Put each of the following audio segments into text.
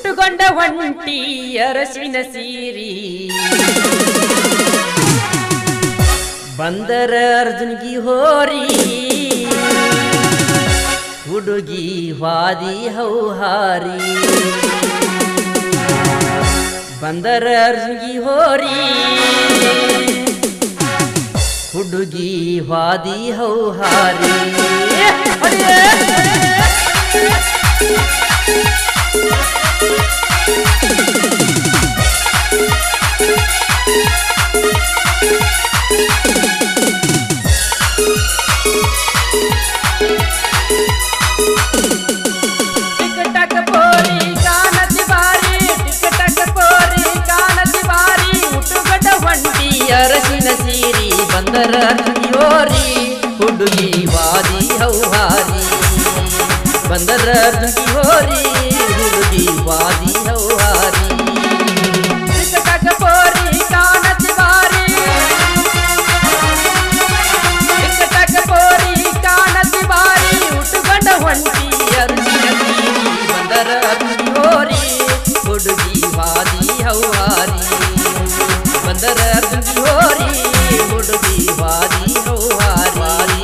ಉಟ್ಟುಕೊಂಡ ಹೊಂಟಿ ಅರಸಿನ ಸೀರಿ ಬಂದರ ಅರ್ಜುನ್ಗಿ ಹೋರಿ ಹುಡುಗಿ ವಾದಿ ಹೌಹಾರಿ ಬಂದರ ಅರ್ಜುನ್ಗಿ ಹೋರಿ ಹುಡುಗಿ ವಾದಿ ಹೌಹಾರಿ ಅರಸಿನ ಸೀರಿ ಬಂದರ ಅರ್ಜುನ್ಗಿ ಹುಡುಗಿ ವಾದಿ ಹೌಹಾರಿ ಬಂದರ ಅರ್ಜುನ್ಗಿ ಹೋರಿ ಹುಡುಗಿ ವಾದಿ ಹೌಹಾರಿ ಟಿಕಟಕ ಪೋರಿ ಕಾಣತಿ ಬಾರಿ ಟಿಕಟಕ ಪೋರಿ ಕಾಣತಿ ಬಾರಿ ಉಟ್ಟುಕೊಂಡ ಹೊಂಟಿ ಅರಸಿನ ಸೀರಿ ಬಂದರ ಅರ್ಜುನ್ಗಿ ಹೋರಿ ಹುಡುಗಿ ವಾದಿ ಹೌಹಾರಿ ಬಂದರ ಅರ್ಜುನ್ಗಿ ಹೋರಿ ಹುಡುಗಿ ವಾದಿ ಹೌಹಾರಿ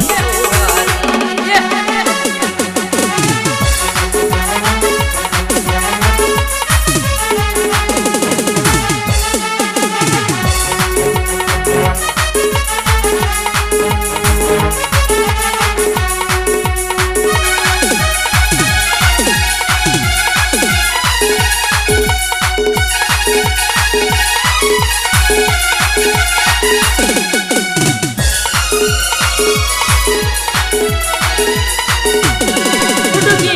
ಹುಡುಗಿ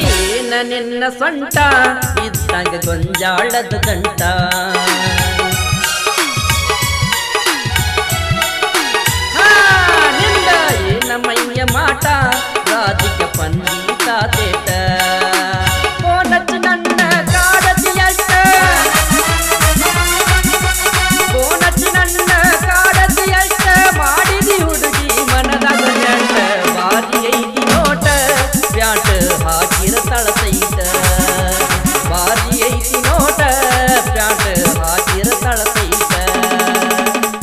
ನಿನ್ನ ಸೊಂಟ ಇದ್ದಾಗ ಗೊಂಜಾಳದ ದಂಟ ನಿಂದ ಏನ ಮೈಯ ಮಾಟ ರಾಧಿಕ ಪಂಡಿತ ತೇಟ ಕೋನಚ್ಚ ನನ್ನ ಕಾಡತಿಯಷ್ಟ ಕೋನಚ್ಚ ನನ್ನ ಕಾಡತಿಯಷ್ಟ ಮಾಡಿದಿ ಹುಡುಗಿ ಮನದಾಗ ನೆಂಟ ಬಾರಿ ಐತಿ ನೋಟ ಪ್ಯಾಟ ಹಾಕಿರ ತಳಸೈತ ಬಾರಿ ಐತಿ ನೋಟ ಪ್ಯಾಟ ಹಾಕಿರ ತಳಸೈತ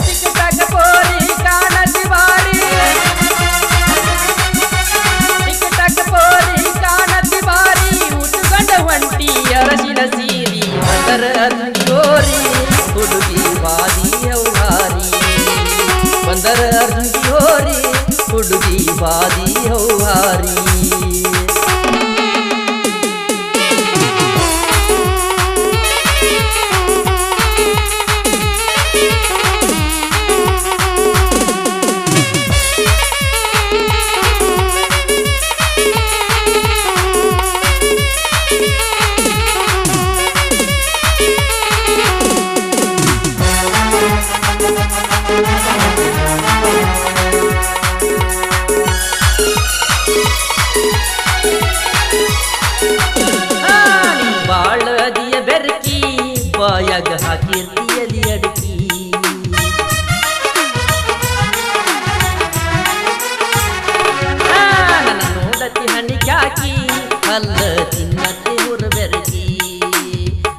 ಟಿಕಟಕ ಪೋರಿ ಕಾಣತಿ ಬಾರಿ ಟಿಕಟಕ ಪೋರಿ ಕಾಣತಿ ಬಾರಿ ಉಟ್ಟುಕೊಂಡ ಹೊಂಟಿ ಅರಸಿನ ಸೀರಿ ಬಂದರ ಅರ್ಜುನ್ಗಿ ಹೋರಿ ಹುಡುಗಿ ವಾದಿ ಹೌಹಾರಿ ಬಂದರ ಅರ್ಜುನ್ಗಿ ಹೋರಿ ಹುಡುಗಿ ವಾದಿ ಹೌಹಾರಿ ಬಾಳದಿಯ ಬೆರಕಿ ಬಾಯಾಗ ಹಾಕಿರ್ತಿಯಲಿ ಅಡಕಿ ನನ್ನ ನೋಡತಿ ಹಣಿಕ್ಯಾಕಿ ಅಲ್ಲ ತಿನ್ನತಿ ಹುರ ಬೆರಕಿ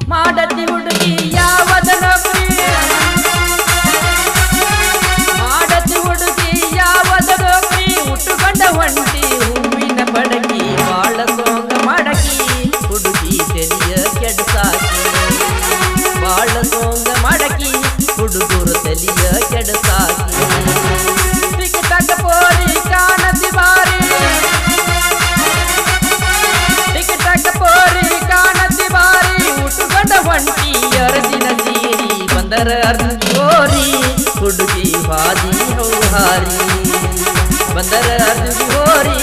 ಮಾಡತಿ ಹುಡುಗಿ ಯಾವದ ನೌಕರಿ ಮಾಡತಿ ಹುಡುಗಿ ಯಾವದ ನೌಕರಿ ಉಟ್ಟುಕೊಂಡ ಹೊಂಟಿ ಹೂವಿನ ಬಡಕಿ ಬಾಳ ಸೋಂಗ ಮಾಡಕಿ ಹುಡುಗಿ ತೆಲಿಯ ಕೆಡಸಾಕಿ ಬಾಳ ಸೋಂಗ ಮಾಡಕಿ ಹುಡುಗರು ತೆಲಿಯ ಕೆಡಸಾಕಿ ಟಿಕಟಕ ಪೋರಿ ಕಾಣತಿ ಬಾರಿ ಟಿಕಟಕ ಪೋರಿ ಕಾಣತಿ ಬಾರಿ ಉಟ್ಟುಕೊಂಡ ಹೊಂಟಿ ಅರಸಿನ ಸೀರಿ ಬಂದರ ಅರ್ಜುನ್ಗಿ ಹೋರಿ ಹುಡುಗಿ ವಾದಿ ಹೌಹಾರಿ ಬಂದರ ಅರ್ಜುನ್ಗಿ ಹೋರಿ